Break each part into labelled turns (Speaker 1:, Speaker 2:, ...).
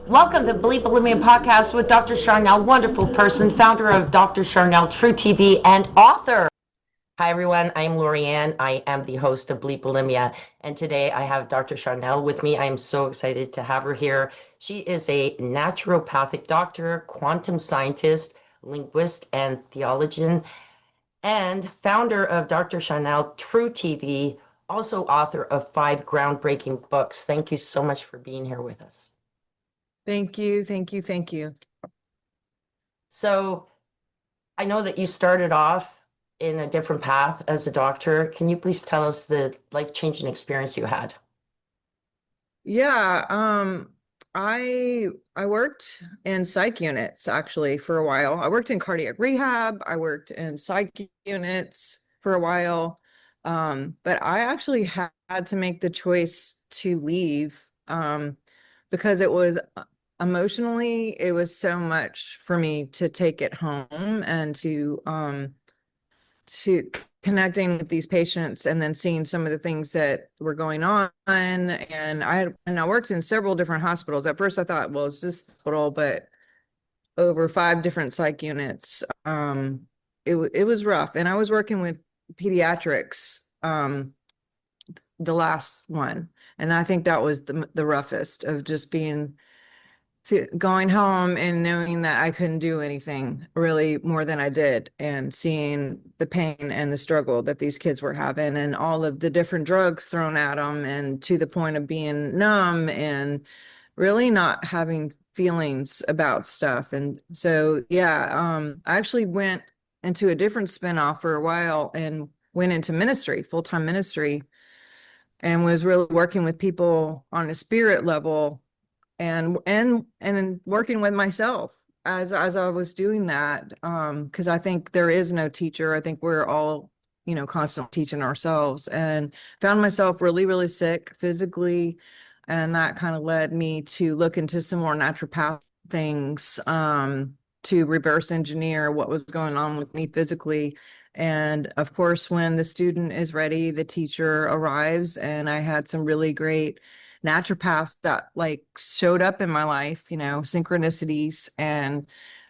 Speaker 1: Welcome to Bleep Bulimia podcast with Dr. Sharnael, wonderful person, founder of Dr. Sharnael True TV, and author. Hi everyone, I'm Lorianne. I am the host of Bleep Bulimia, and today I have Dr. Sharnael with me. I am so excited to have her here. She is a naturopathic doctor, quantum scientist, linguist, and theologian, and founder of Dr. Sharnael True TV, also author of 5 groundbreaking books. Thank you so much for being here with us.
Speaker 2: Thank you, thank you, thank you.
Speaker 1: So I know that you started off in a different path as a doctor. Can you please tell us the life-changing experience you had?
Speaker 2: Yeah, I worked in psych units actually for a while. I worked in cardiac rehab. I worked in psych units for a while. But I actually had to make the choice to leave because it was emotionally, it was so much for me to take it home and to connecting with these patients and then seeing some of the things that were going on. And I worked in several different hospitals. At first I thought, well, it's just hospital, but over 5 different psych units. It was rough. And I was working with pediatrics, the last one. And I think that was the roughest of just going home and knowing that I couldn't do anything really more than I did, and seeing the pain and the struggle that these kids were having and all of the different drugs thrown at them, and to the point of being numb and really not having feelings about stuff. And so, yeah, I actually went into a different spinoff for a while and went into ministry, full-time ministry, and was really working with people on a spirit level and working with myself as I was doing that, because I think there is no teacher. I think we're all, constantly teaching ourselves, and found myself really, really sick physically, and that kind of led me to look into some more naturopath things, to reverse engineer what was going on with me physically. And of course, when the student is ready, the teacher arrives, and I had some really great naturopaths that showed up in my life, synchronicities. And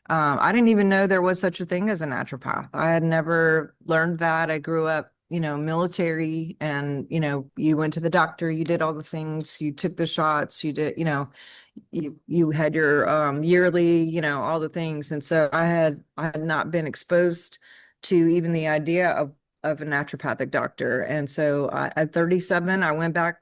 Speaker 2: I didn't even know there was such a thing as a naturopath. I had never learned that. I grew up, military, and, you went to the doctor, you did all the things, you took the shots, you did, you had your yearly, all the things. And so I had not been exposed to even the idea of a naturopathic doctor. And so at 37, I went back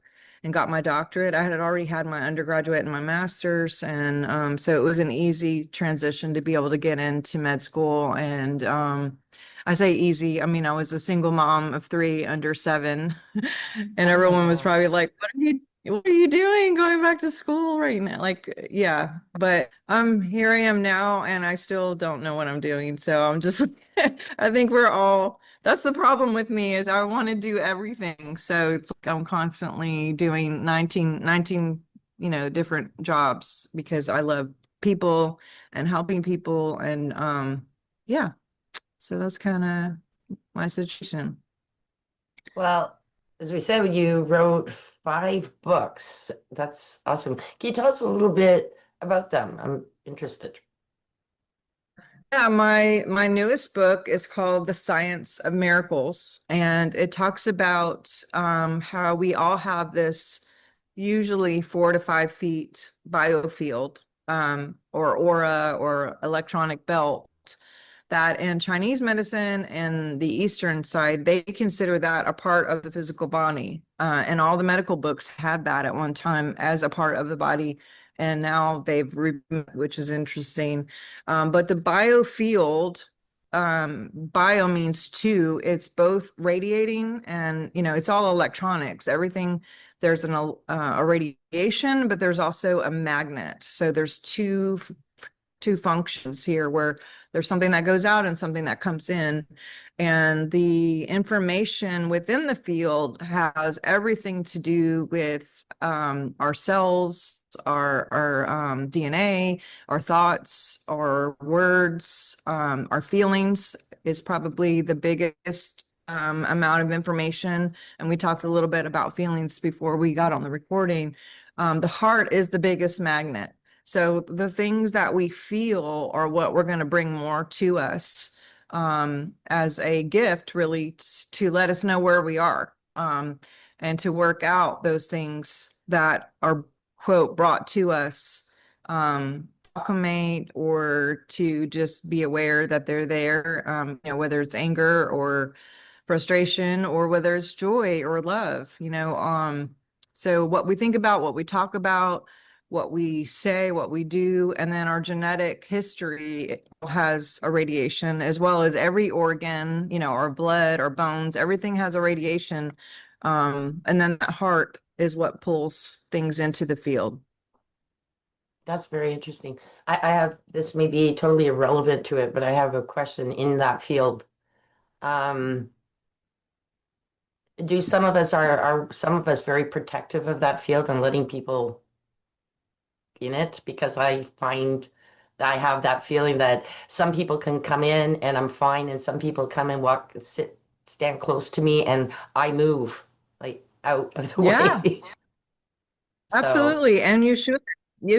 Speaker 2: and got my doctorate. I had already had my undergraduate and my master's. And so it was an easy transition to be able to get into med school. And I say easy, I mean, I was a single mom of 3 under 7, and everyone was probably like, what are you doing going back to school right now? Yeah, but here I am now, and I still don't know what I'm doing. So I'm just, I think that's the problem with me, is I want to do everything. So it's like I'm constantly doing 19, different jobs, because I love people and helping people. And yeah, so that's kind of my situation.
Speaker 1: Well, as we said, you wrote 5 books. That's awesome. Can you tell us a little bit about them? I'm interested.
Speaker 2: Yeah, my newest book is called The Science of Miracles, and it talks about how we all have this usually 4 to 5 feet biofield, or aura or electronic belt, that in Chinese medicine and the Eastern side, they consider that a part of the physical body. And all the medical books had that at one time as a part of the body. And now they've, which is interesting. But the biofield, bio means 2. It's both radiating and, it's all electronics. Everything, there's a radiation, but there's also a magnet. So there's two functions here, where there's something that goes out and something that comes in. And the information within the field has everything to do with our cells, our DNA, our thoughts, our words, our feelings is probably the biggest amount of information. And we talked a little bit about feelings before we got on the recording. The heart is the biggest magnet. So the things that we feel are what we're going to bring more to us as a gift, really, to let us know where we are, and to work out those things that are, quote, brought to us, acclimate, or to just be aware that they're there, whether it's anger or frustration, or whether it's joy or love, so what we think about, what we talk about, what we say, what we do, and then our genetic history has a radiation, as well as every organ, our blood, our bones, everything has a radiation. And then that heart is what pulls things into the field.
Speaker 1: That's very interesting. I have, this may be totally irrelevant to it, but I have a question in that field. Um, do some of us are some of us very protective of that field and letting people in it? Because I find that I have that feeling that some people can come in and I'm fine, and some people come and stand close to me, and I move like out of the
Speaker 2: Yeah.
Speaker 1: way. So,
Speaker 2: Absolutely. And you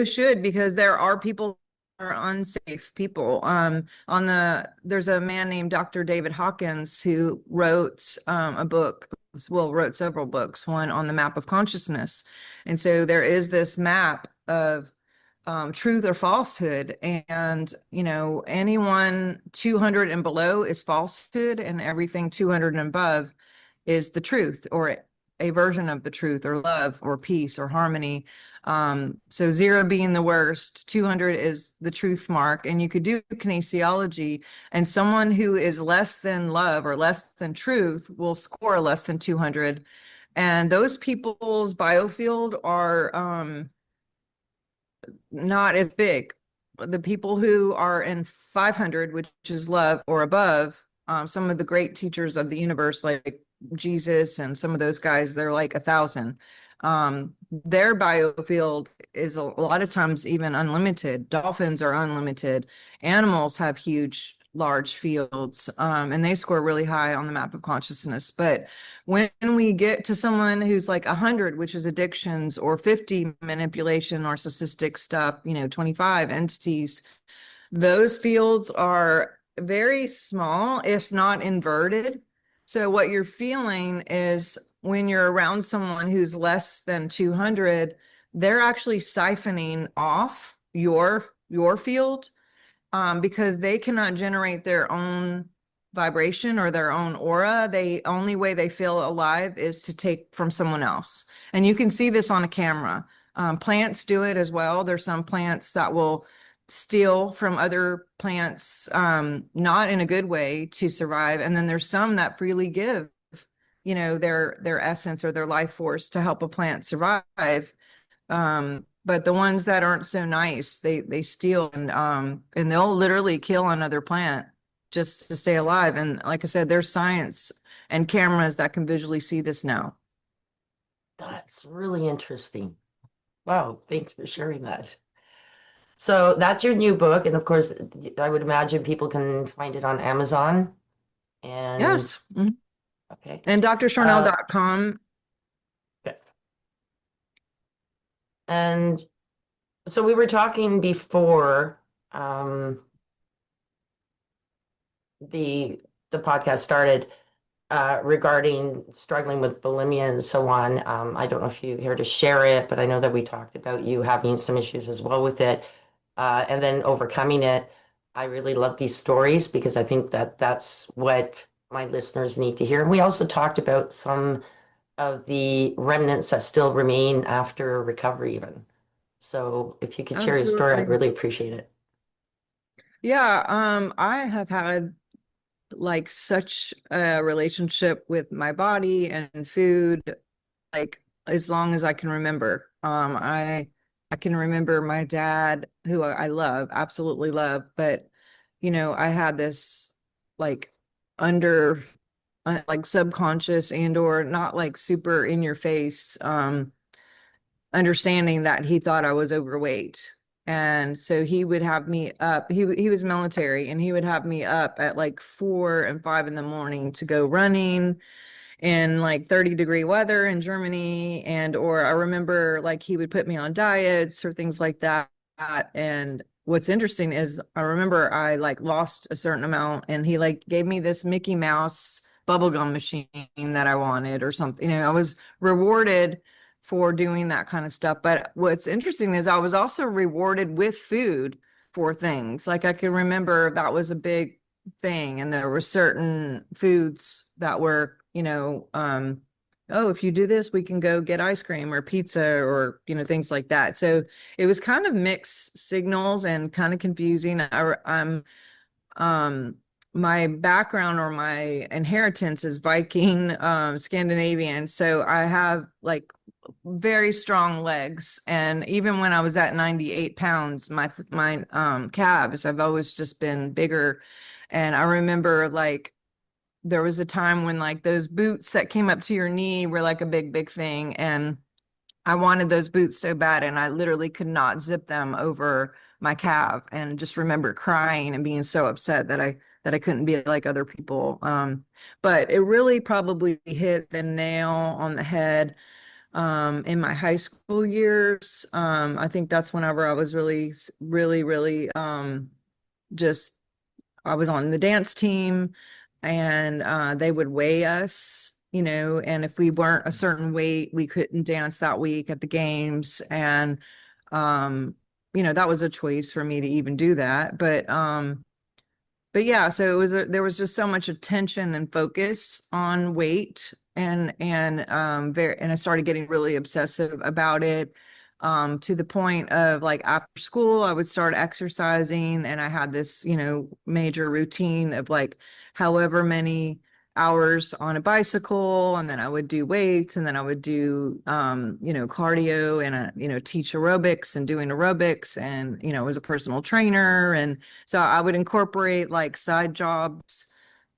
Speaker 2: should, because there are people who are unsafe people. There's a man named Dr. David Hawkins who wrote a book, well, wrote several books, one on the map of consciousness. And so there is this map of truth or falsehood. And, anyone 200 and below is falsehood, and everything 200 and above is the truth, or a version of the truth, or love, or peace, or harmony. So 0 being the worst, 200 is the truth mark. And you could do kinesiology, and someone who is less than love or less than truth will score less than 200. And those people's biofield are not as big. The people who are in 500, which is love or above, some of the great teachers of the universe, like Jesus and some of those guys, they're like 1,000. Their biofield is a lot of times even unlimited. Dolphins are unlimited. Animals have huge, large fields, and they score really high on the map of consciousness. But when we get to someone who's like 100, which is addictions, or 50, manipulation, narcissistic stuff, 25, entities, those fields are very small, if not inverted. So what you're feeling is, when you're around someone who's less than 200, they're actually siphoning off your field, because they cannot generate their own vibration or their own aura. The only way they feel alive is to take from someone else. And you can see this on a camera. Plants do it as well. There's some plants that will steal from other plants, not in a good way, to survive. And then there's some that freely give, their essence or their life force to help a plant survive. But the ones that aren't so nice, they steal, and they'll literally kill another plant just to stay alive. And like I said, there's science and cameras that can visually see this now.
Speaker 1: that's really interesting. Wow, thanks for sharing that. So that's your new book, and of course, I would imagine people can find it on Amazon. And
Speaker 2: Yes. Mhm.
Speaker 1: okay,
Speaker 2: And drsharnael.com.
Speaker 1: good. And so we were talking before the the podcast started, regarding struggling with bulimia and so on. I don't know if you're here to share it, but I know that we talked about you having some issues as well with it, and then overcoming it. I really love these stories because I think that that's what my listeners need to hear. And we also talked about some of the remnants that still remain after recovery, even. So if you could share your story, I'd
Speaker 2: Absolutely.
Speaker 1: really appreciate it.
Speaker 2: Yeah, I have had like such a relationship with my body and food, like as long as I can remember. I can remember my dad, who I love, absolutely love, but I had this like under like subconscious and or not like super in your face understanding that he thought I was overweight. And so he would have me up. He was military, and he would have me up at like 4 and 5 in the morning to go running in like 30-degree weather in Germany. And or I remember like he would put me on diets or things like that. And what's interesting is I remember I like lost a certain amount and he like gave me this Mickey Mouse bubblegum machine that I wanted or something. I was rewarded for doing that kind of stuff. But what's interesting is I was also rewarded with food for things. Like I can remember that was a big thing. And there were certain foods that were, oh, if you do this, we can go get ice cream or pizza or, things like that. So it was kind of mixed signals and kind of confusing. I'm my background or my inheritance is Viking, Scandinavian. So I have like very strong legs. And even when I was at 98 pounds, my calves have always just been bigger. And I remember like there was a time when like those boots that came up to your knee were like a big thing. And I wanted those boots so bad, and I literally could not zip them over my calf, and just remember crying and being so upset that I couldn't be like other people. But it really probably hit the nail on the head in my high school years. I think that's whenever I was really just I was on the dance team, and they would weigh us, and if we weren't a certain weight, we couldn't dance that week at the games. And um, that was a choice for me to even do that. But yeah, so there was just so much attention and focus on weight, and I started getting really obsessive about it, to the point of like after school I would start exercising, and I had this, major routine of like however many hours on a bicycle, and then I would do weights, and then I would do cardio, and teach aerobics and doing aerobics, and was a personal trainer. And so I would incorporate like side jobs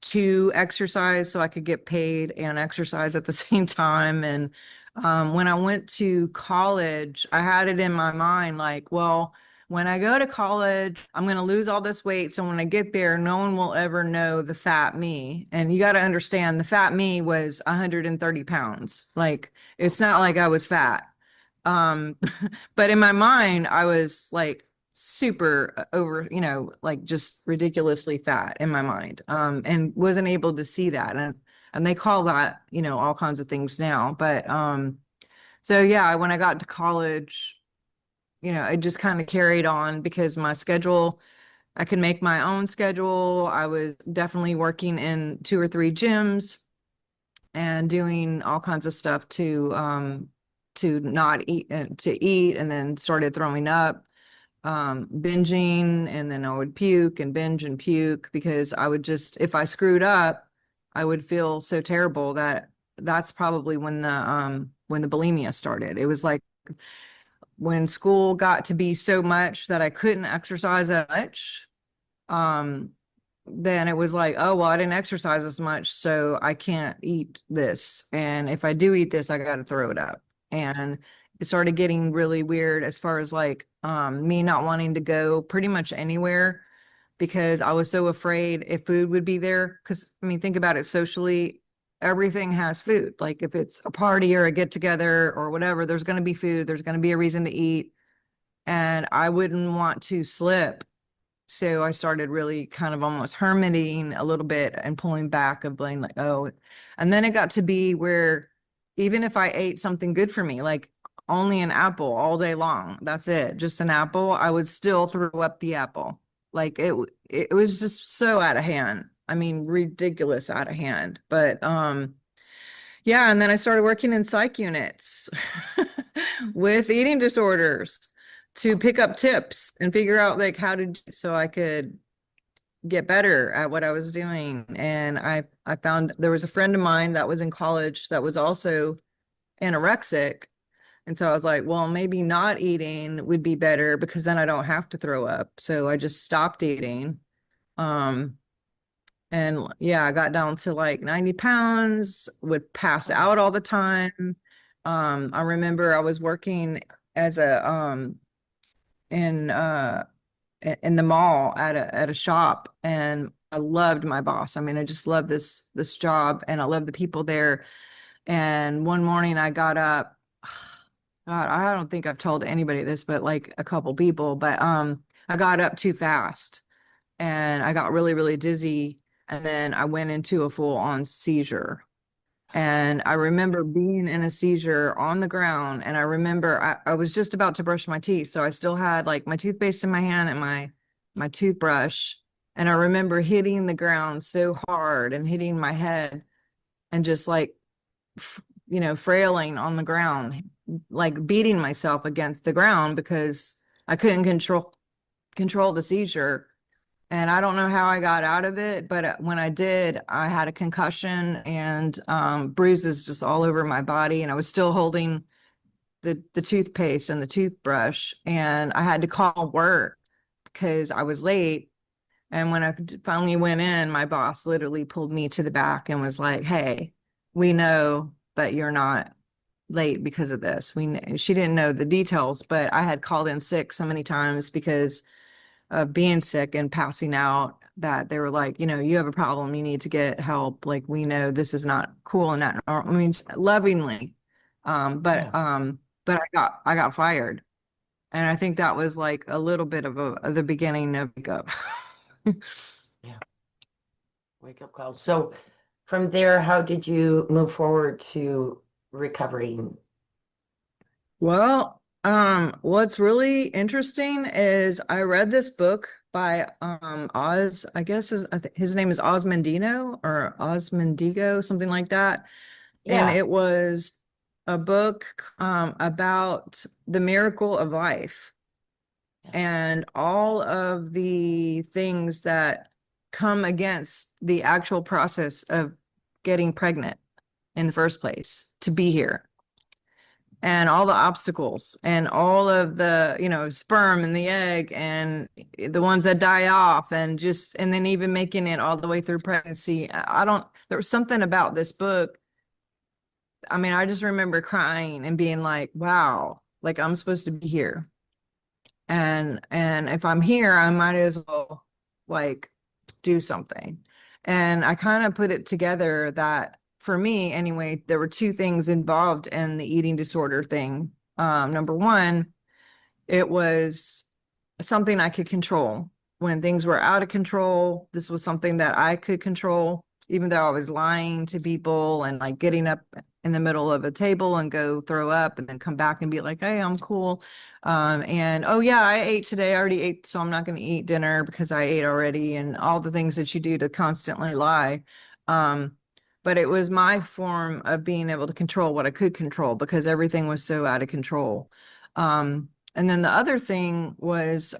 Speaker 2: to exercise so I could get paid and exercise at the same time. And when I went to college, I had it in my mind like, well, when I go to college, I'm going to lose all this weight. So when I get there, no one will ever know the fat me. And you got to understand the fat me was 130 pounds. Like, it's not like I was fat. Um, but in my mind, I was like super over, like just ridiculously fat in my mind, and wasn't able to see that. And they call that, all kinds of things now. But so yeah, when I got to college, it just kind of carried on because my schedule, I could make my own schedule. I was definitely working in 2 or 3 gyms and doing all kinds of stuff to not eat, to eat, and then started throwing up, binging, and then I would puke and binge and puke because I would just, if I screwed up, I would feel so terrible that that's probably when the bulimia started. It was like when school got to be so much that I couldn't exercise as much. um, then it was like, oh, well, I didn't exercise as much, so I can't eat this. And if I do eat this, I got to throw it up. And it started getting really weird as far as like me not wanting to go pretty much anywhere because I was so afraid if food would be there. Because I mean, think about it socially, everything has food. Like if it's a party or a get together or whatever, there's going to be food, there's going to be a reason to eat. And I wouldn't want to slip, so I started really kind of almost hermiting a little bit and pulling back of being like, oh, and then it got to be where even if I ate something good for me, like only an apple all day long, that's it, just an apple, I would still throw up the apple. Like it was just so out of hand. I mean, ridiculous out of hand. But yeah, and then I started working in psych units with eating disorders to pick up tips and figure out like how to so I could get better at what I was doing. And I found there was a friend of mine that was in college that was also anorexic. And so I was like, well, maybe not eating would be better because then I don't have to throw up. So I just stopped eating. Um, and yeah, I got down to like 90 pounds, would pass out all the time. I remember I was working as a in in the mall at a shop, and I loved my boss. I mean, I just loved this job, and I loved the people there. And one morning I got up God, I don't think I've told anybody this, but like a couple people, but I got up too fast and I got really, really dizzy. And then I went into a full on seizure. And I remember being in a seizure on the ground. And I remember I was just about to brush my teeth. So I still had like my toothpaste in my hand and my toothbrush. And I remember hitting the ground so hard and hitting my head and just like, frailing on the ground, like beating myself against the ground because I couldn't control the seizure. And I don't know how I got out of it, but when I did, I had a concussion and bruises just all over my body. And I was still holding the toothpaste and the toothbrush. And I had to call work because I was late. And when I finally went in, my boss literally pulled me to the back and was like, "Hey, we know that you're not late because of this." She didn't know the details, but I had called in sick so many times because of being sick and passing out that they were like, "You have a problem. You need to get help. Like, we know this is not cool and not normal." I mean, lovingly. Um, but
Speaker 1: Yeah.
Speaker 2: um, but I got fired. And I think that was like a little bit of the beginning of up.
Speaker 1: Yeah. Wake up call. So from there, how did you move forward to recovering?
Speaker 2: What's really interesting is I read this book by Oz, I guess his name is Osmondino or Osmondigo, something like that. And
Speaker 1: Yeah.
Speaker 2: it was a book about the miracle of life
Speaker 1: Yeah.
Speaker 2: and all of the things that come against the actual process of getting pregnant in the first place to be here, and all the obstacles and all of the sperm and the egg and the ones that die off, and then even making it all the way through pregnancy. I don't There was something about this book. I mean, I just remember crying and being like, wow, like I'm supposed to be here. And if I'm here, I might as well like do something. And I kind of put it together that for me anyway, there were two things involved in the eating disorder thing. Number one, it was something I could control. When things were out of control, this was something that I could control, even though I was lying to people and like getting up in the middle of a table and go throw up and then come back and be like, "Hey, I'm cool." And oh yeah, I ate today. I already ate, so I'm not going to eat dinner because I ate already, and all the things that you do to constantly lie. Um, but it was my form of being able to control what I could control because everything was so out of control. And then the other thing was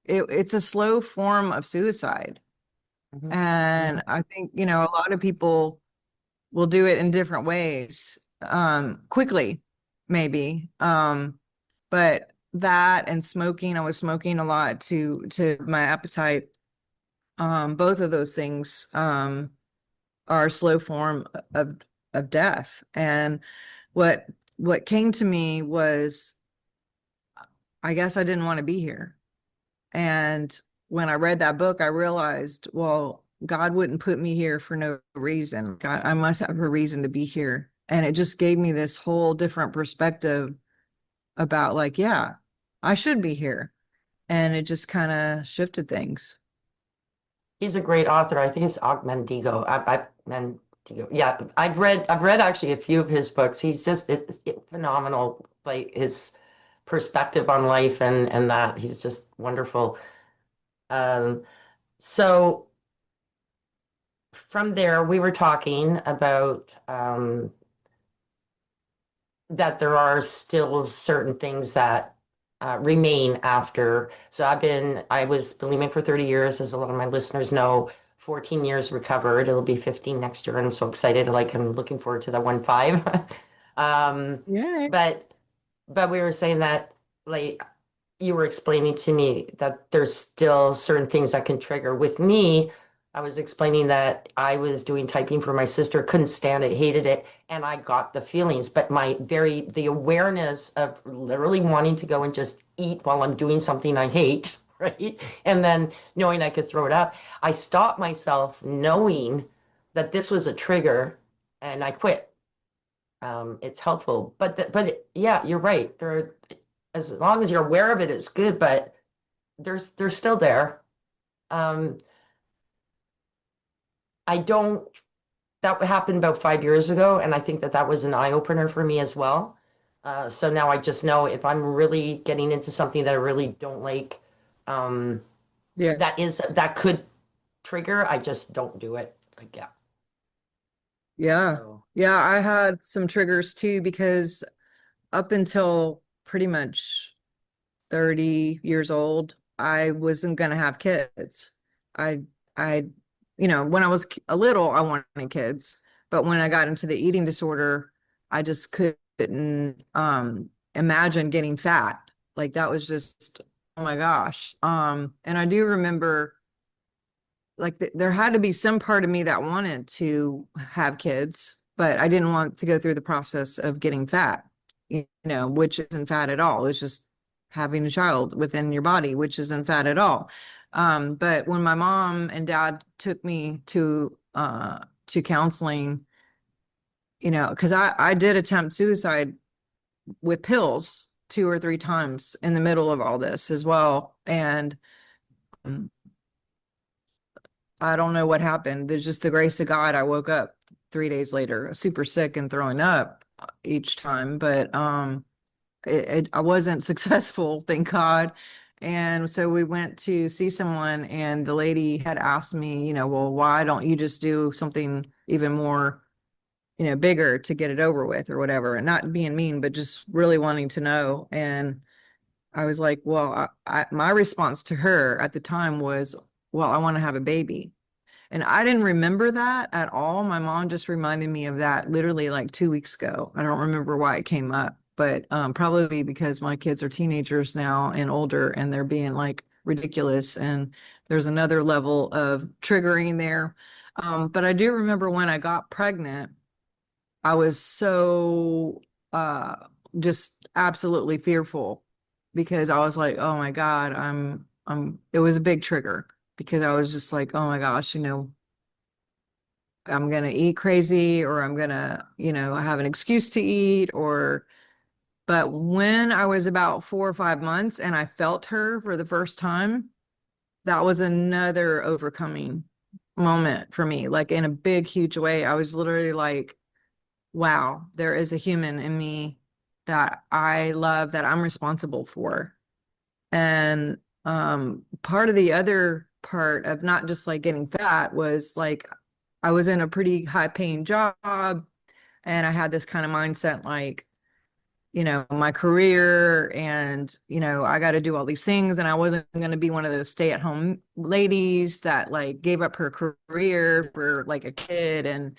Speaker 2: it's a slow form of suicide.
Speaker 1: Mhm.
Speaker 2: And
Speaker 1: Mhm.
Speaker 2: I think, a lot of people will do it in different ways, quickly, maybe. But that and smoking, I was smoking a lot to my appetite. Both of those things are a slow form of of death. And what what came to me was I guess I didn't want to be here. And when I read that book, I realized, well, God wouldn't put me here for no reason. God, I must have a reason to be here. And it just gave me this whole different perspective about like, yeah, I should be here. And it just kind of shifted things.
Speaker 1: He's a great author. I think it's Ogmendigo. Mendigo. Yeah, I've read actually a few of his books. He's just it's phenomenal. Like his perspective on life and that he's just wonderful. Um, so from there, we were talking about that there are still certain things that remain after. So I was bulimic for 30 years, as a lot of my listeners know, 14 years recovered. It'll be 15 next year. And I'm so excited. Like I'm looking forward to the 1-5. um,
Speaker 2: Yeah.
Speaker 1: but, but we were saying that like you were explaining to me that there's still certain things that can trigger. With me, I was explaining that I was doing typing for my sister, couldn't stand it, hated it, and I got the feelings. But the awareness of literally wanting to go and just eat while I'm doing something I hate, right? And then knowing I could throw it up, I stopped myself knowing that this was a trigger and I quit. It's helpful. Yeah, you're right. As long as you're aware of it, it's good, but they're still there. Um, I don't, that happened about 5 years ago, and I think that that was an eye opener for me as well. So now I just know if I'm really getting into something that I really don't like, um,
Speaker 2: Yeah.
Speaker 1: that could trigger, I just don't do it. Like, yeah.
Speaker 2: Yeah.
Speaker 1: So
Speaker 2: Yeah, I had some triggers too because up until pretty much 30 years old, I wasn't going to have kids. I, I, when I was a little, I wanted kids, but when I got into the eating disorder, I just couldn't, imagine getting fat. Like that was just, oh my gosh. And I do remember like there had to be some part of me that wanted to have kids, but I didn't want to go through the process of getting fat, which isn't fat at all. It's just having a child within your body, which isn't fat at all. But when my mom and dad took me to counseling, because I did attempt suicide with pills 2 or 3 times in the middle of all this as well. And um, I don't know what happened. There's just the grace of God. I woke up 3 days later, super sick and throwing up each time, but I wasn't successful, thank God. And so we went to see someone, and the lady had asked me, well, why don't you just do something even more, bigger to get it over with or whatever, and not being mean, but just really wanting to know. And I was like, well, my response to her at the time was, well, I want to have a baby. And I didn't remember that at all. My mom just reminded me of that literally like 2 weeks ago. I don't remember why it came up, but probably because my kids are teenagers now and older and they're being like ridiculous. And there's another level of triggering there. But I do remember when I got pregnant, I was so uh, just absolutely fearful because I was like, oh my God, it was a big trigger because I was just like, oh my gosh, I'm gonna eat crazy or I'm gonna, have an excuse to eat but when I was about 4 or 5 months and I felt her for the first time, that was another overcoming moment for me, like in a big, huge way. I was literally like, wow, there is a human in me that I love that I'm responsible for. And part of the other part of not just like getting fat was like I was in a pretty high paying job and I had this kind of mindset like, my career and, I got to do all these things. And I wasn't going to be one of those stay-at-home ladies that like gave up her career for like a kid and,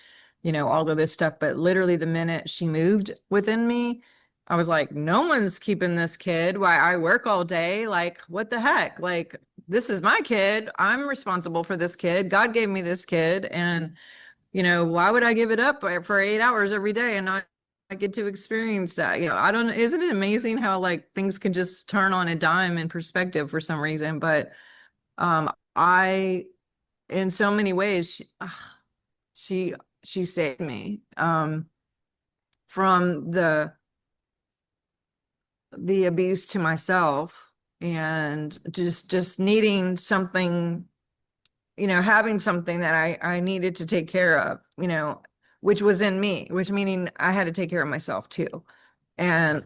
Speaker 2: all of this stuff. But literally the minute she moved within me, I was like, no one's keeping this kid. Why I work all day. Like, what the heck? Like, this is my kid. I'm responsible for this kid. God gave me this kid. And why would I give it up for 8 hours every day and not I get to experience that? I don't, isn't it amazing how like things can just turn on a dime in perspective for some reason? But I, in so many ways, she, she saved me from the abuse to myself and just needing something, having something that I needed to take care of, which was in me, which meaning I had to take care of myself too. And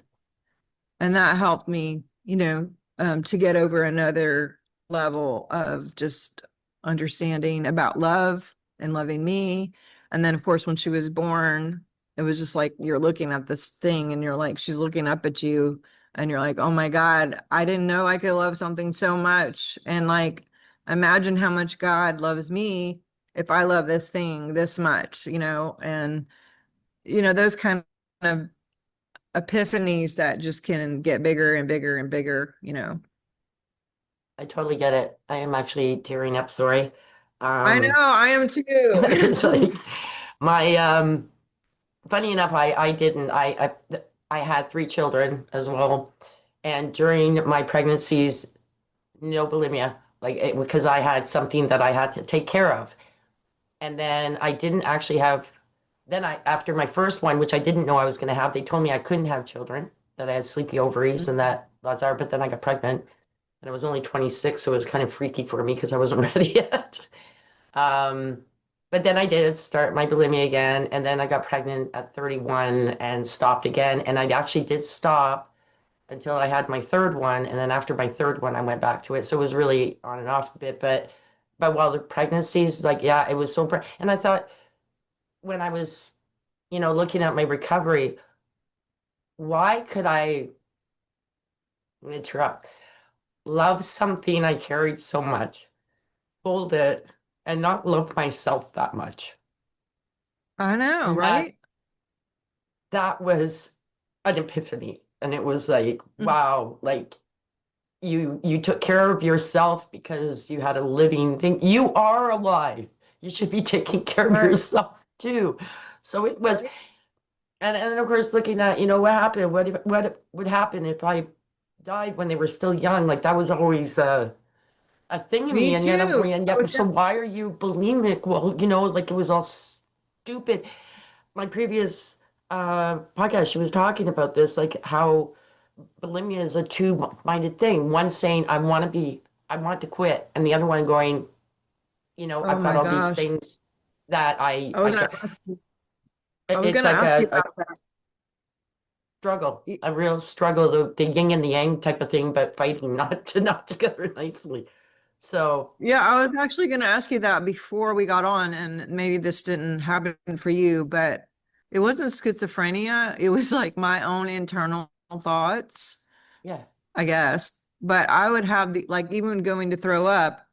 Speaker 2: and that helped me, to get over another level of just understanding about love and loving me. And then, of course, when she was born, it was just like you're looking at this thing and you're like, she's looking up at you, and you're like, oh my God, I didn't know I could love something so much. And like, imagine how much God loves me if I love this thing this much, and, those kind of epiphanies that just can get bigger and bigger and bigger.
Speaker 1: I totally get it. I am actually tearing up, sorry.
Speaker 2: I know,
Speaker 1: Um,
Speaker 2: I am
Speaker 1: it's
Speaker 2: too.
Speaker 1: like my funny enough, I didn't. I had 3 children as well. And during my pregnancies, no bulimia, because I had something that I had to take care of. And then I didn't actually have then after my first one, which I didn't know I was going to have, they told me I couldn't have children, that I had sleepy ovaries and that that's our, but then I got pregnant and I was only 26. So it was kind of freaky for me because I wasn't ready yet. Um, but then I did start my bulimia again. And then I got pregnant at 31 and stopped again. And I actually did stop until I had my third one. And then after my third one, I went back to it. So it was really on and off a bit. But while the pregnancies, like, yeah, it was so, and I thought when I was, looking at my recovery, why could I interrupt? Love something I carried so much, hold it, and not love myself that much.
Speaker 2: I know,
Speaker 1: And that
Speaker 2: right?
Speaker 1: that was an epiphany. And it was like,
Speaker 2: Mm.
Speaker 1: wow, like you took care of yourself because you had a living thing. You are alive. You should be taking care of
Speaker 2: Right.
Speaker 1: yourself too. So it was,
Speaker 2: Right.
Speaker 1: and of course looking at, what happened, what would happen if I died when they were still young? Like that was always a thing in
Speaker 2: Me
Speaker 1: me, and yet
Speaker 2: too.
Speaker 1: so why are you bulimic? Well, like it was all stupid. My previous podcast, she was talking about this, like how bulimia is a two-minded thing. One saying I want to quit, and the other one going,
Speaker 2: Oh
Speaker 1: I've got
Speaker 2: my
Speaker 1: all these
Speaker 2: gosh.
Speaker 1: things that
Speaker 2: I was gonna ask you, I was
Speaker 1: it's
Speaker 2: gonna
Speaker 1: like
Speaker 2: ask you
Speaker 1: a
Speaker 2: about that.
Speaker 1: struggle,
Speaker 2: Y-
Speaker 1: a real struggle, the yin and the yang type of thing, but fighting not together nicely. So
Speaker 2: Yeah, I was actually gonna ask you that before we got on, and maybe this didn't happen for you, but it wasn't schizophrenia. It was like my own internal thoughts,
Speaker 1: yeah,
Speaker 2: I guess. But I would have the like even going to throw up,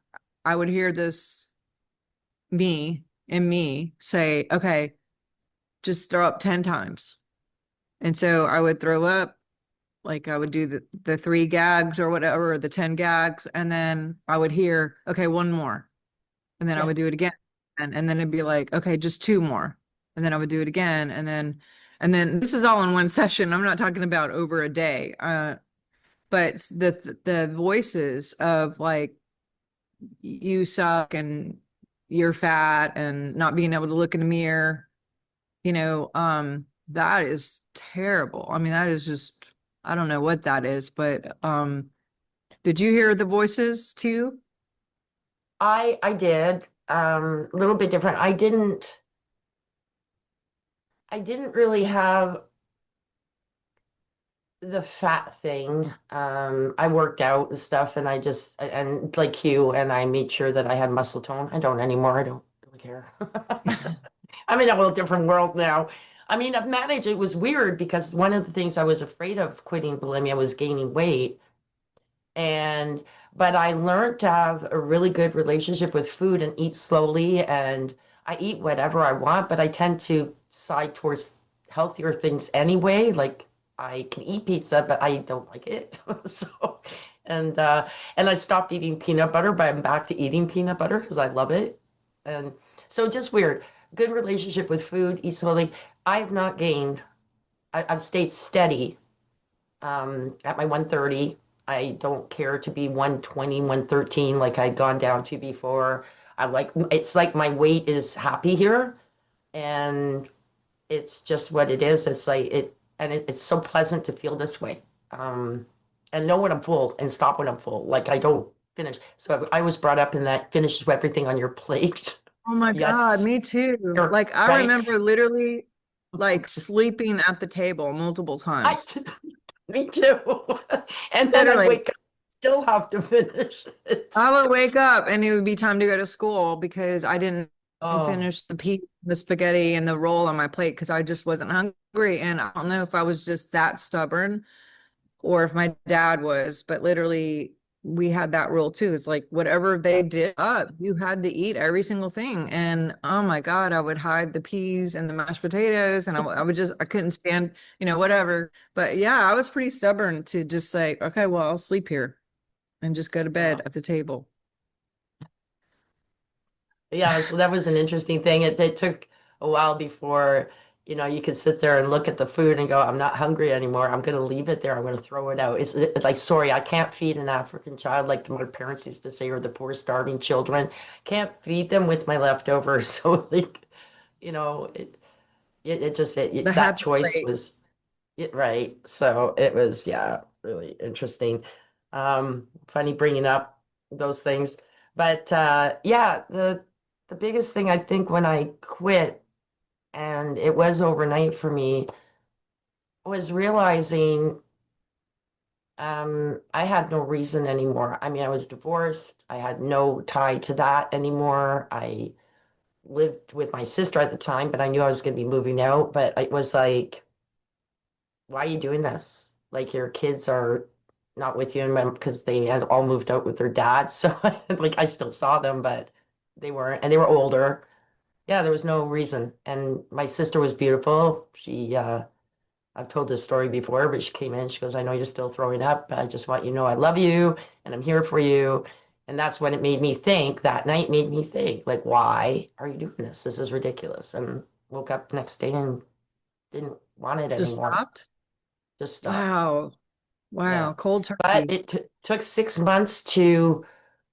Speaker 2: I would hear this me say, okay, just throw up 10 times. And so I would throw up, like I would do the three gags or whatever, or the 10 gags, and then I would hear, okay, one more. And then I
Speaker 1: yeah.
Speaker 2: would do it again. And then it'd be like, okay, just two more. And then I would do it again. And then this is all in one session. I'm not talking about over a day. But the voices of like you suck and you're fat and not being able to look in the mirror, that is terrible. I mean, that is just, I don't know what that is, but did you hear the voices too?
Speaker 1: I did a little bit different. I didn't really have the fat thing. I worked out and stuff, and and like you, and I made sure that I had muscle tone. I don't anymore. I don't really care. I'm in a whole different world now. I mean, I've managed. It was weird because one of the things I was afraid of quitting bulimia was gaining weight. And but I learned to have a really good relationship with food and eat slowly, and I eat whatever I want, but I tend to side towards healthier things anyway. Like I can eat pizza, but I don't like it. So and and I stopped eating peanut butter, but I'm back to eating peanut butter because I love it. And so just weird. Good relationship with food, eat slowly. I have not gained. I've stayed steady at my 130. I don't care to be 120, 113 like I'd gone down to before. It's like my weight is happy here, and it's just what it is. It's like it's so pleasant to feel this way. And know when I'm full and stop when I'm full. Like I don't finish. So I was brought up in that finish everything on your plate.
Speaker 2: Oh my God,
Speaker 1: Yes,
Speaker 2: me too. Like I
Speaker 1: right?
Speaker 2: remember literally like sleeping at the table multiple
Speaker 1: I,
Speaker 2: times.
Speaker 1: me too. And then I'd
Speaker 2: Literally.
Speaker 1: wake up, still have to finish it.
Speaker 2: I would wake up and it would be time to go to school because I didn't
Speaker 1: Oh,
Speaker 2: finish the spaghetti and the roll on my plate because I just wasn't hungry. And I don't know if I was just that stubborn or if my dad was, but literally we had that rule too. It's like whatever they
Speaker 1: yeah.
Speaker 2: did up, you had to eat every single thing. And oh my God, I would hide the peas and the mashed potatoes and I would just, I couldn't stand, whatever. But yeah, I was pretty stubborn to just say, okay, well, I'll sleep here and just go to bed
Speaker 1: Wow.
Speaker 2: at the table.
Speaker 1: Yeah, so that was an interesting thing. It took a while before, you could sit there and look at the food and go, I'm not hungry anymore. I'm going to leave it there. I'm going to throw it out. It's like, sorry, I can't feed an African child like my parents used to say, or the poor starving children. Can't feed them with my leftovers. So like, it.
Speaker 2: The
Speaker 1: that
Speaker 2: happy
Speaker 1: choice
Speaker 2: place.
Speaker 1: was right. So it was, yeah, really interesting. Funny bringing up those things. But yeah, the biggest thing I think when I quit, and it was overnight for me, was realizing I had no reason anymore. I mean, I was divorced. I had no tie to that anymore. I lived with my sister at the time, but I knew I was going to be moving out. But it was like, why are you doing this? Like your kids are not with you and because they had all moved out with their dads. So like I still saw them, but they weren't, and they were older. Yeah, there was no reason. And my sister was beautiful. I've told this story before, but she came in, she goes, I know you're still throwing up, but I just want you to know I love you and I'm here for you. And that's when it made me think, that night made me think, like, why are you doing this? This is ridiculous. And woke up the next day and didn't want it
Speaker 2: Just
Speaker 1: anymore.
Speaker 2: stopped.
Speaker 1: Just stopped.
Speaker 2: Wow.
Speaker 1: Yeah.
Speaker 2: Wow. Cold
Speaker 1: But
Speaker 2: turkey.
Speaker 1: it took 6 months to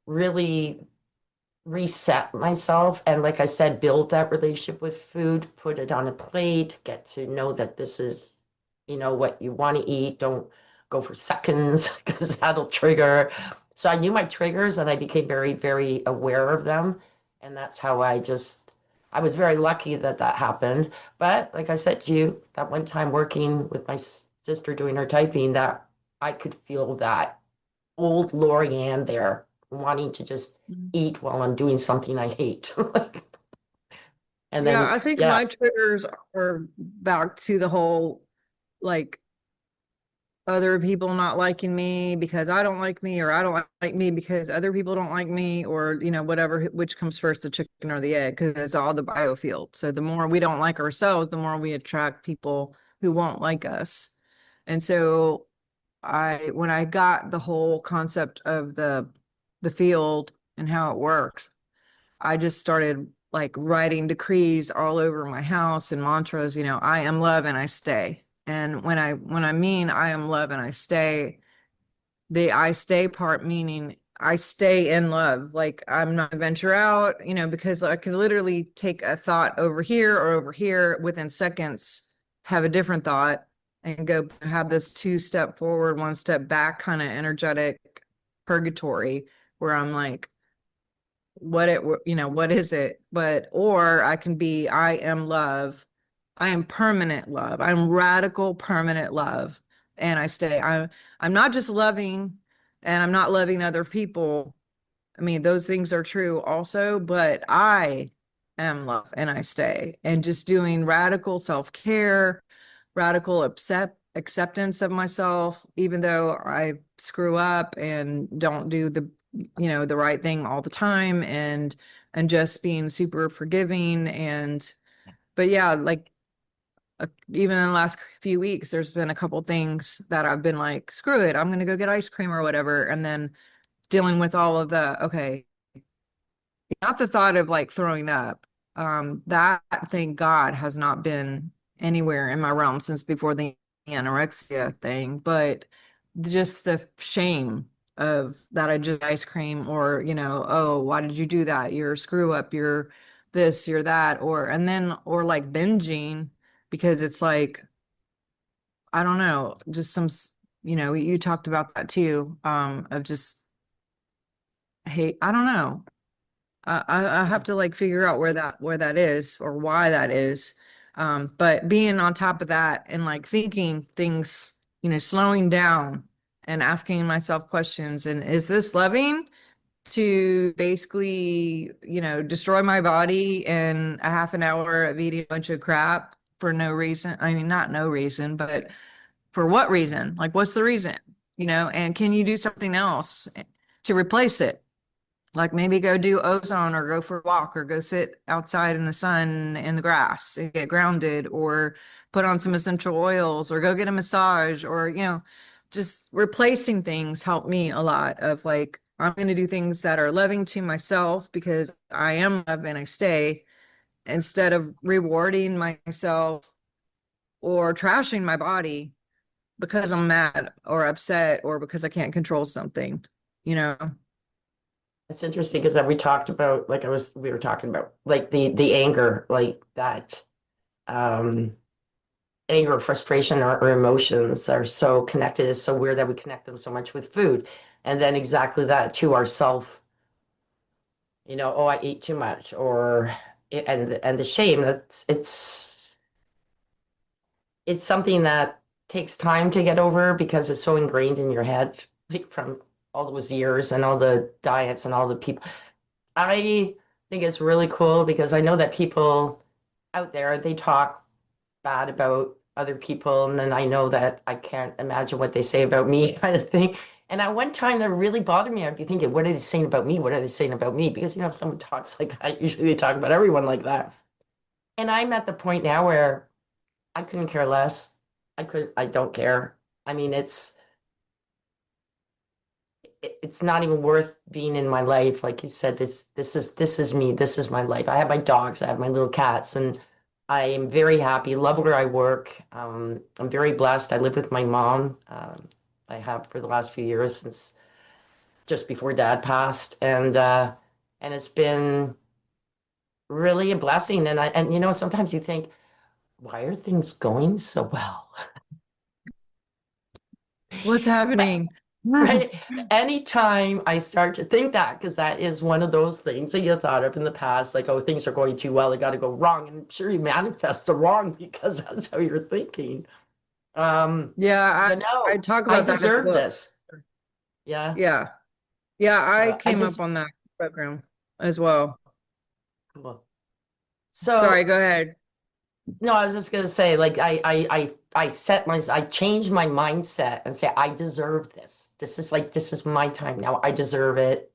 Speaker 1: really reset myself and, like I said, build that relationship with food, put it on a plate, get to know that this is, what you want to eat. Don't go for seconds because that'll trigger. So I knew my triggers and I became very, very aware of them. And that's how I was very lucky that that happened. But like I said to you, that one time working with my sister doing her typing, that I could feel that old Lorianne there wanting to just
Speaker 2: Mm.
Speaker 1: eat while I'm doing something I hate. And
Speaker 2: Yeah,
Speaker 1: then,
Speaker 2: I think
Speaker 1: yeah,
Speaker 2: my triggers are back to the whole like other people not liking me because I don't like me, or I don't like me because other people don't like me, or whatever, which comes first, the chicken or the egg, because it's all the biofield. So the more we don't like ourselves, the more we attract people who won't like us. And so when I got the whole concept of the field and how it works, I just started like writing decrees all over my house and mantras, I am love and I stay. And when I mean I am love and I stay, the I stay part meaning I stay in love. Like I'm not gonna venture out, because I could literally take a thought over here or over here within seconds, have a different thought and go have this 2 step forward, 1 step back kind of energetic purgatory where I'm like, what is it? But, or I can be, I am love. I am permanent love. I'm radical permanent love. And I stay, I'm not just loving, and I'm not loving other people. I mean, those things are true also, but I am love and I stay, and just doing radical self-care, radical acceptance of myself, even though I screw up and don't do the right thing all the time, and just being super forgiving. And but yeah, like even in the last few weeks, there's been a couple things that I've been like, screw it, I'm gonna go get ice cream or whatever, and then dealing with all of the, okay, not the thought of like throwing up. That, thank God, has not been anywhere in my realm since before the anorexia thing, but just the shame of that I just ice cream, or, oh, why did you do that? You're a screw up, you're this, you're that, or like binging, because it's like, I don't know, just you talked about that too, of just hate, I don't know. I have to like figure out where that is or why that is. But being on top of that and like thinking things, slowing down and asking myself questions, and is this loving to basically, destroy my body in a half an hour of eating a bunch of crap for no reason? I mean, not no reason, but for what reason? Like, what's the reason? And can you do something else to replace it? Like maybe go do ozone, or go for a walk, or go sit outside in the sun in the grass and get grounded, or put on some essential oils, or go get a massage, or just replacing things help me a lot. Of like, I'm going to do things that are loving to myself because I am love and I stay, instead of rewarding myself or trashing my body because I'm mad or upset or because I can't control something, you know.
Speaker 1: it's interesting because we talked about, like we were talking about, like the anger, like that. um, anger, frustration, or emotions are so connected. It's so weird that we connect them so much with food. And then exactly that to ourself, oh, I eat too much, or and the shame, that's it's something that takes time to get over because it's so ingrained in your head, like from all those years and all the diets and all the people. I think it's really cool because I know that people out there, they talk bad about other people, and then I know that I can't imagine what they say about me, kind of thing. And at one time, that really bothered me. I'd be thinking, what are they saying about me? What are they saying about me? Because if someone talks like that, usually they talk about everyone like that. And I'm at the point now where I couldn't care less. I don't care. I mean, it's not even worth being in my life. Like you said, this is me. This is my life. I have my dogs. I have my little cats, and I am very happy. Love where I work. I'm very blessed. I live with my mom. I have for the last few years since just before Dad passed, and it's been really a blessing. And sometimes you think, why are things going so well?
Speaker 2: What's happening?
Speaker 1: Right. Anytime I start to think that, because that is one of those things that you thought of in the past, like, oh, things are going too well, they got to go wrong. And sure, you manifest the wrong because that's how you're thinking. Um,
Speaker 2: Yeah, I talk
Speaker 1: I
Speaker 2: about that in the
Speaker 1: deserve
Speaker 2: book.
Speaker 1: this. Yeah.
Speaker 2: Yeah. Yeah, I
Speaker 1: I
Speaker 2: came up
Speaker 1: just,
Speaker 2: on that program as well.
Speaker 1: cool.
Speaker 2: Sorry,
Speaker 1: So,
Speaker 2: go ahead.
Speaker 1: no, I was just gonna say, like, I changed my mindset and say, I deserve this. This is my time now. I deserve it.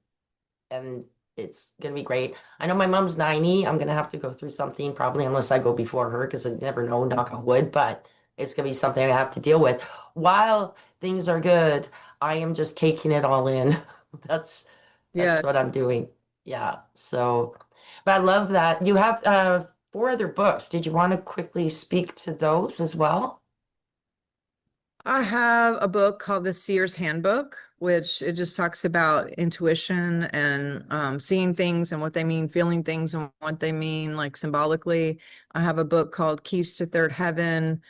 Speaker 1: And it's gonna be great. I know my mom's 90. I'm gonna have to go through something probably unless I go before her because I never know, knock on wood, but it's gonna be something I have to deal with. While things are good, I am just taking it all in. That's that's
Speaker 2: Yeah.
Speaker 1: what I'm doing. Yeah. So, but I love that. You have four other books. Did you want to quickly speak to those as well?
Speaker 2: I have a book called The Seer's Handbook, which it just talks about intuition and seeing things and what they mean, feeling things and what they mean, like symbolically. I have a book called Keys to Third Heaven,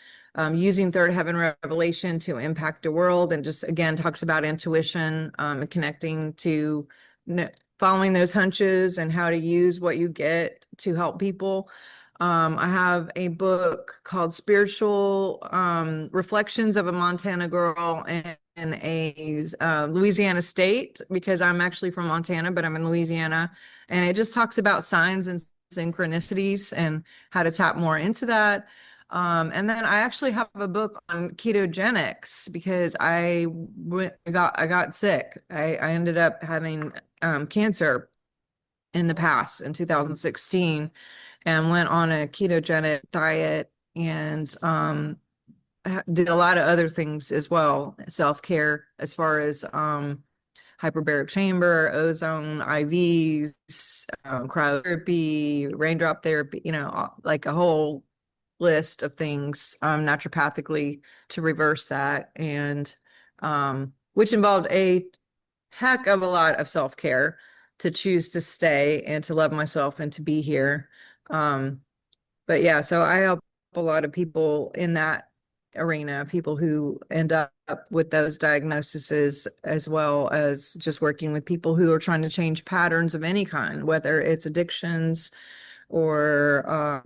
Speaker 2: using Third Heaven revelation to impact the world, and just again talks about intuition and connecting to following those hunches and how to use what you get to help people. I have a book called Spiritual Reflections of a Montana Girl in a Louisiana state, because I'm actually from Montana, but I'm in Louisiana. And it just talks about signs and synchronicities and how to tap more into that. And then I actually have a book on ketogenics because I got sick. I ended up having cancer in the past in 2016 and went on a ketogenic diet and did a lot of other things as well, self-care as far as hyperbaric chamber, ozone IVs, cryotherapy, raindrop therapy, like a whole list of things naturopathically to reverse that, and which involved a heck of a lot of self-care to choose to stay and to love myself and to be here. Um, but yeah, so I help a lot of people in that arena, people who end up with those diagnoses, as well as just working with people who are trying to change patterns of any kind, whether it's addictions or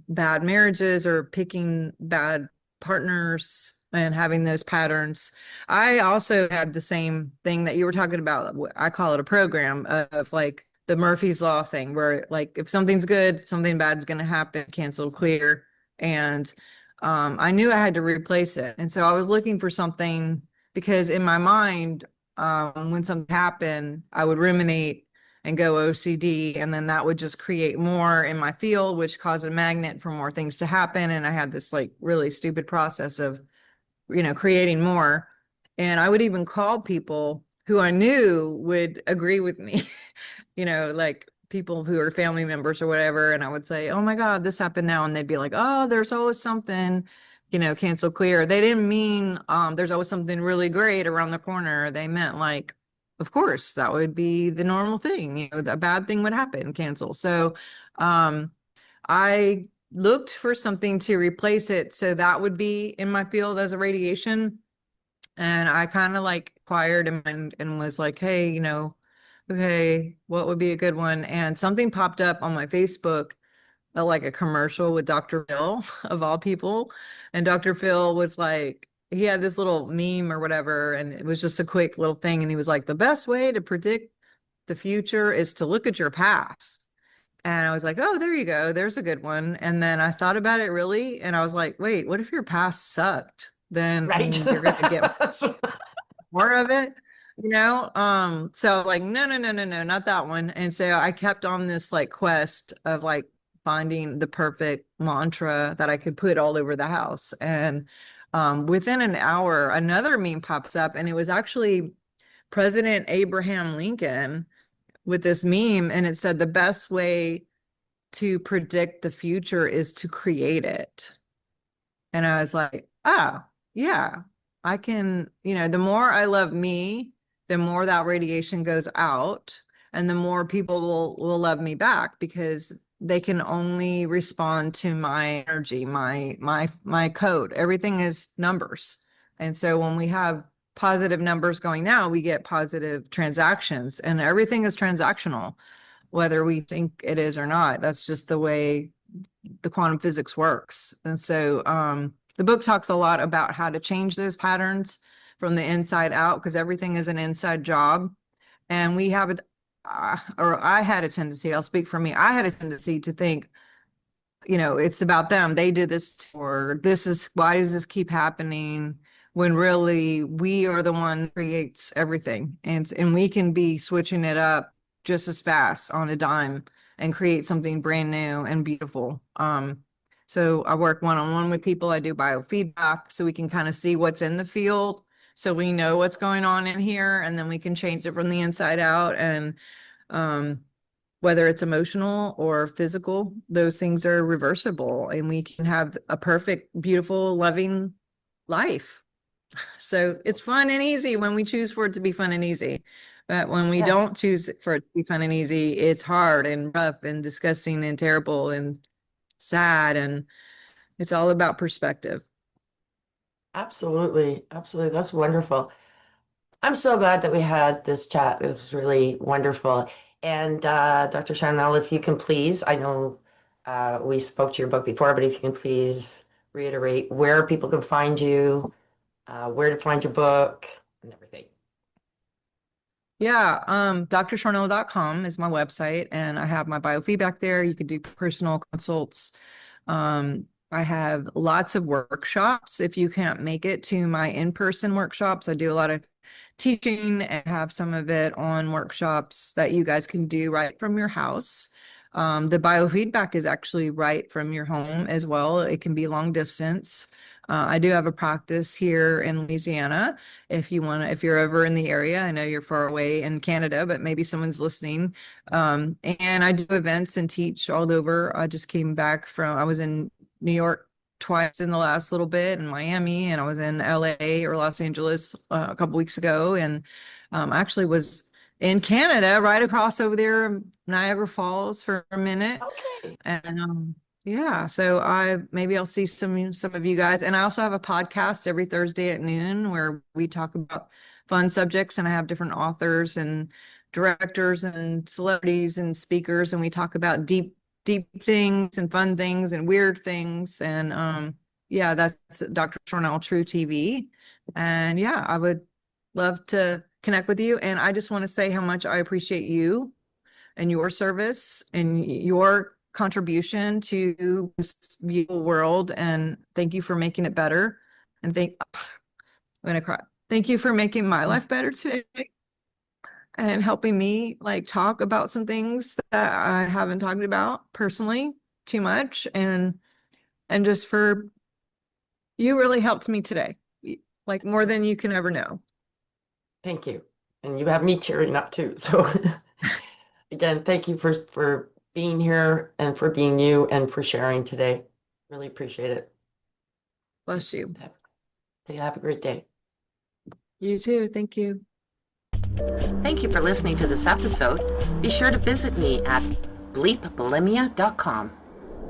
Speaker 2: bad marriages or picking bad partners and having those patterns. I also had the same thing that you were talking about. I call it a program of like the Murphy's Law thing, where like if something's good, something bad's going to happen, cancel, clear. And I knew I had to replace it. And so I was looking for something because in my mind, when something happened, I would ruminate and go OCD, and then that would just create more in my field, which caused a magnet for more things to happen. And I had this like really stupid process of, creating more. And I would even call people who I knew would agree with me, like people who are family members or whatever. And I would say, oh my God, this happened now. And they'd be like, oh, there's always something, cancel clear. They didn't mean there's always something really great around the corner. They meant like, of course, that would be the normal thing. A bad thing would happen, cancel. So I looked for something to replace it. So that would be in my field as a radiation. And I kind of like inquired and was like, hey, okay, what would be a good one? And something popped up on my Facebook, like a commercial with Dr. Phil of all people. And Dr. Phil was like, he had this little meme or whatever, and it was just a quick little thing. And he was like, the best way to predict the future is to look at your past. And I was like, oh, there you go. There's a good one. And then I thought about it really, and I was like, wait, what if your past sucked?
Speaker 1: Right.
Speaker 2: Then you're going to get more of it, so like, no, not that one. And so I kept on this like quest of like finding the perfect mantra that I could put all over the house. And within an hour, another meme pops up, and it was actually President Abraham Lincoln with this meme, and it said the best way to predict the future is to create it. And I was like, oh, yeah, I can, the more I love me, the more that radiation goes out, and the more people will love me back, because they can only respond to my energy, my code. Everything is numbers. And so when we have positive numbers going now, we get positive transactions, and everything is transactional, whether we think it is or not. That's just the way the quantum physics works. And so the book talks a lot about how to change those patterns from the inside out, because everything is an inside job. And we have or I had a tendency, I'll speak for me, I had a tendency to think, it's about them. They did this, or why does this keep happening? When really we are the one that creates everything. And we can be switching it up just as fast on a dime and create something brand new and beautiful. So I work one-on-one with people. I do biofeedback so we can kind of see what's in the field, so we know what's going on in here, and then we can change it from the inside out. And whether it's emotional or physical, those things are reversible, and we can have a perfect, beautiful, loving life. So it's fun and easy when we choose for it to be fun and easy. But when we don't choose for it to be fun and easy, it's hard and rough and disgusting and terrible and sad. And it's all about perspective.
Speaker 1: Absolutely. Absolutely. That's wonderful. I'm so glad that we had this chat. It was really wonderful. And Dr. Sharnael, if you can please, I know we spoke to your book before, but if you can please reiterate where people can find you, where to find your book and everything.
Speaker 2: Yeah, drsharnael.com is my website, and I have my biofeedback there. You could do personal consults. I have lots of workshops. If you can't make it to my in-person workshops, I do a lot of teaching and have some of it on workshops that you guys can do right from your house. The biofeedback is actually right from your home as well. It can be long distance. I do have a practice here in Louisiana. If you're over in the area, I know you're far away in Canada, but maybe someone's listening. And I do events and teach all over. I just came back I was in New York twice in the last little bit, in Miami, and I was in LA or Los Angeles a couple weeks ago. And I actually was in Canada, right across over there, Niagara Falls, for a minute.
Speaker 1: Okay.
Speaker 2: And yeah, so maybe I'll see some of you guys. And I also have a podcast every Thursday at noon where we talk about fun subjects, and I have different authors and directors and celebrities and speakers, and we talk about deep things and fun things and weird things. And yeah, that's Dr. Sharnael True TV. And yeah, I would love to connect with you. And I just want to say how much I appreciate you and your service and your contribution to this beautiful world. And thank you for making it better. And I'm gonna cry. Thank you for making my life better today and helping me like talk about some things that I haven't talked about personally too much. And just for, you really helped me today, like more than you can ever know.
Speaker 1: Thank you. And you have me tearing up too. So again, thank you for being here and for being you and for sharing today. Really appreciate it.
Speaker 2: Bless you.
Speaker 1: Have a great day.
Speaker 2: You too. Thank you.
Speaker 1: Thank you for listening to this episode. Be sure to visit me at bleepbulimia.com.